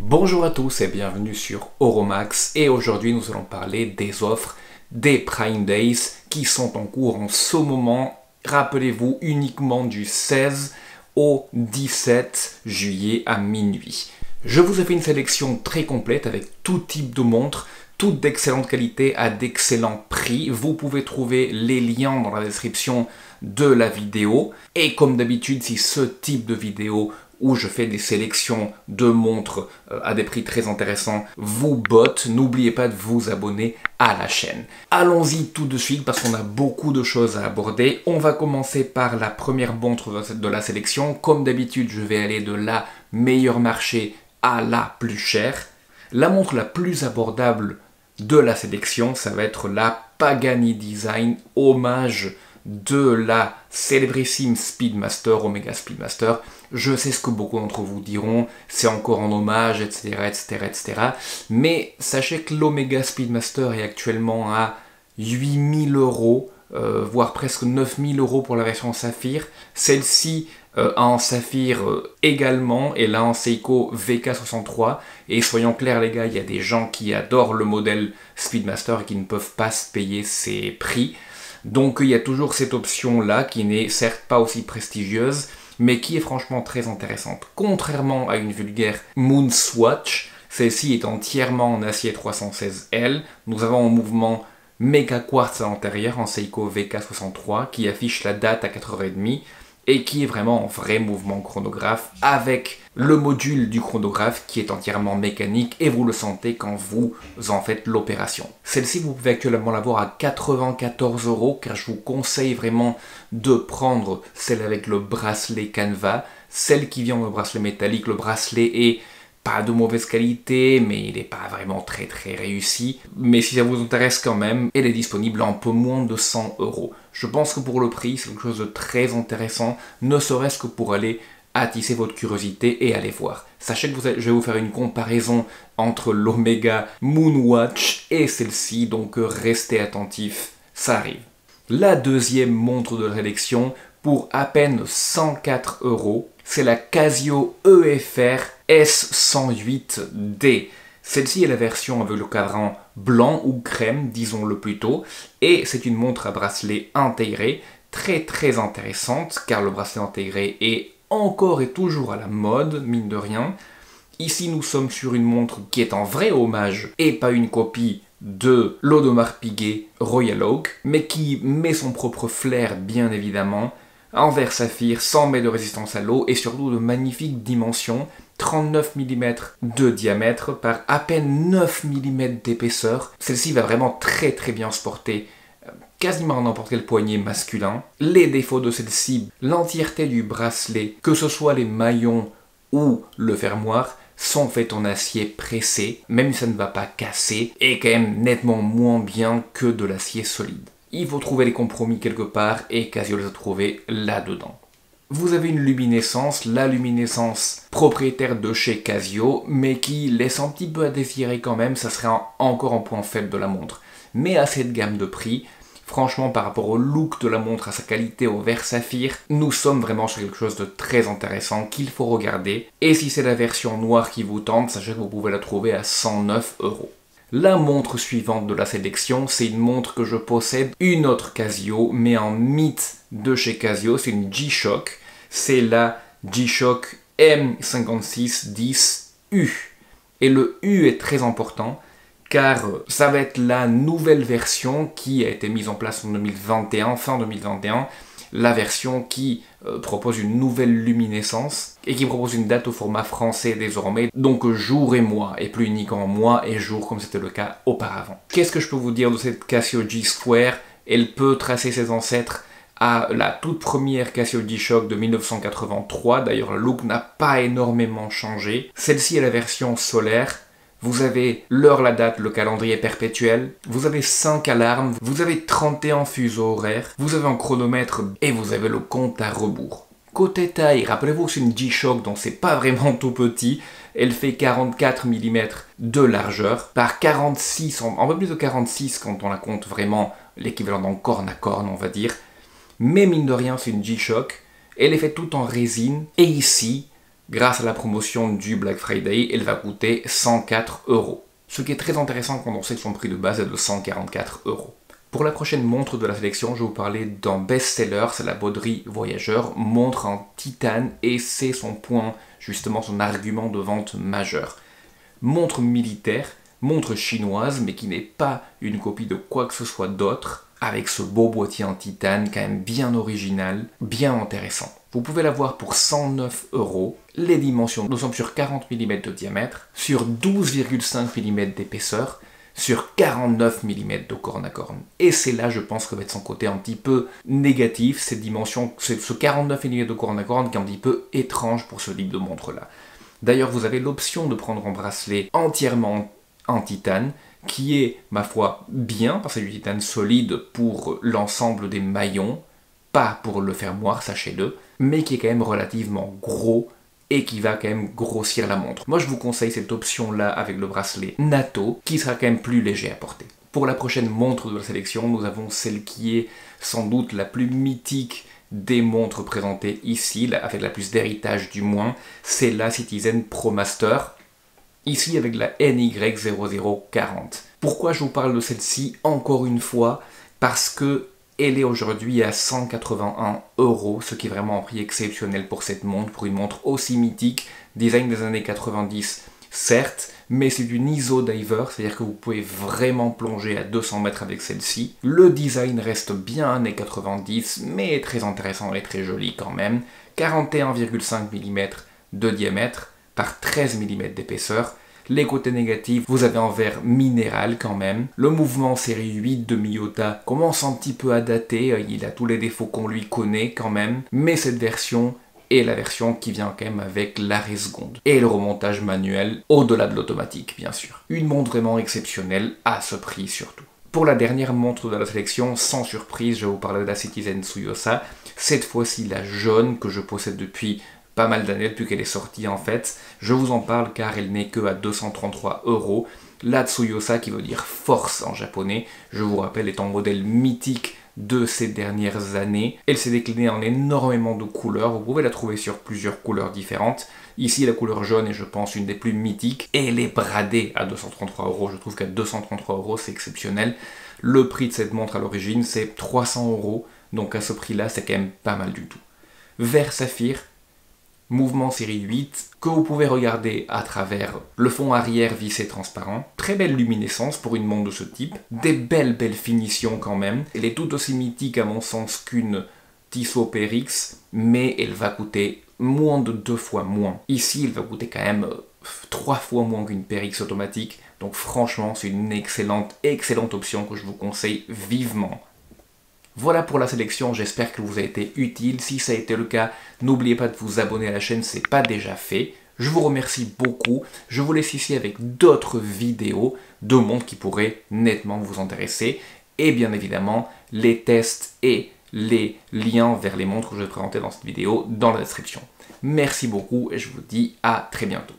Bonjour à tous et bienvenue sur Euromax et aujourd'hui nous allons parler des offres des Prime Days qui sont en cours en ce moment, rappelez-vous uniquement du 16 au 17 juillet à minuit. Je vous ai fait une sélection très complète avec tout type de montres, toutes d'excellente qualité à d'excellents prix. Vous pouvez trouver les liens dans la description de la vidéo et comme d'habitude si ce type de vidéo où je fais des sélections de montres à des prix très intéressants vous botte, n'oubliez pas de vous abonner à la chaîne. Allons-y tout de suite parce qu'on a beaucoup de choses à aborder. On va commencer par la première montre de la sélection. Comme d'habitude, je vais aller de la meilleure marché à la plus chère. La montre la plus abordable de la sélection, ça va être la Pagani Design, hommage de la célébrissime Speedmaster, Omega Speedmaster. Je sais ce que beaucoup d'entre vous diront, c'est encore en hommage, etc., etc., etc. Mais sachez que l'Omega Speedmaster est actuellement à 8 000 €, voire presque 9 000 € pour la version Saphir. Celle-ci en Saphir également, et là en Seiko VK63. Et soyons clairs les gars, il y a des gens qui adorent le modèle Speedmaster et qui ne peuvent pas se payer ces prix. Donc il y a toujours cette option-là qui n'est certes pas aussi prestigieuse, mais qui est franchement très intéressante. Contrairement à une vulgaire Moonswatch, celle-ci est entièrement en acier 316L. Nous avons en mouvement Mega Quartz à l'intérieur en Seiko VK63 qui affiche la date à 4h30 et qui est vraiment en vrai mouvement chronographe avec le module du chronographe qui est entièrement mécanique et vous le sentez quand vous en faites l'opération. Celle-ci, vous pouvez actuellement l'avoir à 94 € car je vous conseille vraiment de prendre celle avec le bracelet canevas, celle qui vient dans le bracelet métallique. Le bracelet est pas de mauvaise qualité, mais il n'est pas vraiment très réussi. Mais si ça vous intéresse quand même, elle est disponible à un peu moins de 100 €. Je pense que pour le prix, c'est quelque chose de très intéressant, ne serait-ce que pour aller attiser votre curiosité et aller voir. Sachez que je vais vous faire une comparaison entre l'Omega Moonwatch et celle-ci, donc restez attentifs, ça arrive. La deuxième montre de la sélection, pour à peine 104 €, c'est la Casio EFR S108D. Celle-ci est la version avec le cadran blanc ou crème, disons-le plutôt, et c'est une montre à bracelet intégré, très intéressante, car le bracelet intégré est encore et toujours à la mode, mine de rien. Ici, nous sommes sur une montre qui est en vrai hommage, et pas une copie de l'Audemars Piguet Royal Oak, mais qui met son propre flair, bien évidemment, en verre saphir, 100 mètres de résistance à l'eau, et surtout de magnifiques dimensions, 39 mm de diamètre par à peine 9 mm d'épaisseur. Celle-ci va vraiment très bien se porter quasiment à n'importe quel poignet masculin. Les défauts de celle-ci, l'entièreté du bracelet, que ce soit les maillons ou le fermoir, sont faits en acier pressé, même si ça ne va pas casser, et quand même nettement moins bien que de l'acier solide. Il faut trouver les compromis quelque part, et Casio les a trouvés là-dedans. Vous avez une luminescence, la luminescence propriétaire de chez Casio, mais qui laisse un petit peu à désirer quand même, ça serait encore un point faible de la montre. Mais à cette gamme de prix, franchement par rapport au look de la montre, à sa qualité, au verre saphir, nous sommes vraiment sur quelque chose de très intéressant qu'il faut regarder. Et si c'est la version noire qui vous tente, sachez que vous pouvez la trouver à 109 €. La montre suivante de la sélection, c'est une montre que je possède, une autre Casio, mais en mythe de chez Casio, c'est une G-Shock. C'est la G-Shock M5610U. Et le U est très important, car ça va être la nouvelle version qui a été mise en place en 2021, fin 2021, la version qui propose une nouvelle luminescence et qui propose une date au format français désormais, donc jour et mois, et plus uniquement mois et jours comme c'était le cas auparavant. Qu'est-ce que je peux vous dire de cette Casio G-Square? Elle peut tracer ses ancêtres à la toute première Casio G-Shock de 1983, d'ailleurs le look n'a pas énormément changé. Celle-ci est la version solaire. Vous avez l'heure, la date, le calendrier perpétuel, vous avez 5 alarmes, vous avez 31 fuseaux horaires, vous avez un chronomètre et vous avez le compte à rebours. Côté taille, rappelez-vous que c'est une G-Shock donc c'est pas vraiment tout petit, elle fait 44 mm de largeur par 46, un peu plus de 46 quand on la compte vraiment l'équivalent d'un corne à corne on va dire, mais mine de rien c'est une G-Shock, elle est faite toute en résine et ici Grâce à la promotion du Black Friday, elle va coûter 104 €. Ce qui est très intéressant quand on sait que son prix de base est de 144 €. Pour la prochaine montre de la sélection, je vais vous parler d'un best-seller, c'est la Beaudry Voyageur, montre en titane, et c'est son point, justement son argument de vente majeur. Montre militaire, montre chinoise, mais qui n'est pas une copie de quoi que ce soit d'autre, avec ce beau boîtier en titane, quand même bien original, bien intéressant. Vous pouvez l'avoir pour 109 €. Les dimensions, nous sommes sur 40 mm de diamètre, sur 12,5 mm d'épaisseur, sur 49 mm de corne à corne. Et c'est là, je pense, que va être son côté un petit peu négatif, cette dimension, ce 49 mm de corne à corne qui est un petit peu étrange pour ce type de montre-là. D'ailleurs, vous avez l'option de prendre un bracelet entièrement en titane, qui est, ma foi, bien, parce que c'est du titane solide pour l'ensemble des maillons, pas pour le fermoir, sachez-le, mais qui est quand même relativement gros et qui va quand même grossir la montre. Moi, je vous conseille cette option-là avec le bracelet NATO, qui sera quand même plus léger à porter. Pour la prochaine montre de la sélection, nous avons celle qui est sans doute la plus mythique des montres présentées ici, avec la plus d'héritage du moins, c'est la Citizen ProMaster, ici avec la NY0040. Pourquoi je vous parle de celle-ci encore une fois? Parce que elle est aujourd'hui à 181 €, ce qui est vraiment un prix exceptionnel pour cette montre, pour une montre aussi mythique, design des années 90, certes, mais c'est une ISO diver, c'est-à-dire que vous pouvez vraiment plonger à 200 mètres avec celle-ci. Le design reste bien années 90, mais très intéressant et très joli quand même. 41,5 mm de diamètre par 13 mm d'épaisseur. Les côtés négatifs, vous avez un verre minéral quand même. Le mouvement série 8 de Miyota commence un petit peu à dater, il a tous les défauts qu'on lui connaît quand même, mais cette version est la version qui vient quand même avec l'arrêt seconde. Et le remontage manuel, au-delà de l'automatique bien sûr. Une montre vraiment exceptionnelle, à ce prix surtout. Pour la dernière montre de la sélection, sans surprise, je vais vous parler de la Citizen Tsuyosa. Cette fois-ci la jaune que je possède depuis pas mal d'années, depuis qu'elle est sortie en fait. Je vous en parle car elle n'est que à 233 €. La Tsuyosa, qui veut dire force en japonais, je vous rappelle, est un modèle mythique de ces dernières années. Elle s'est déclinée en énormément de couleurs, vous pouvez la trouver sur plusieurs couleurs différentes. Ici, la couleur jaune est, je pense, une des plus mythiques, et elle est bradée à 233 €. Je trouve qu'à 233 €, c'est exceptionnel. Le prix de cette montre à l'origine, c'est 300 €, donc à ce prix-là, c'est quand même pas mal du tout. Vert saphir, mouvement série 8, que vous pouvez regarder à travers le fond arrière vissé transparent. Très belle luminescence pour une montre de ce type. Des belles finitions quand même. Elle est tout aussi mythique à mon sens qu'une Tissot PRX, mais elle va coûter moins de 2 fois moins. Ici, elle va coûter quand même 3 fois moins qu'une PRX automatique. Donc franchement, c'est une excellente option que je vous conseille vivement. Voilà pour la sélection, j'espère qu'elle vous a été utile. Si ça a été le cas, n'oubliez pas de vous abonner à la chaîne, c'est pas déjà fait. Je vous remercie beaucoup. Je vous laisse ici avec d'autres vidéos de montres qui pourraient nettement vous intéresser. Et bien évidemment, les tests et les liens vers les montres que je vais présenter dans cette vidéo dans la description. Merci beaucoup et je vous dis à très bientôt.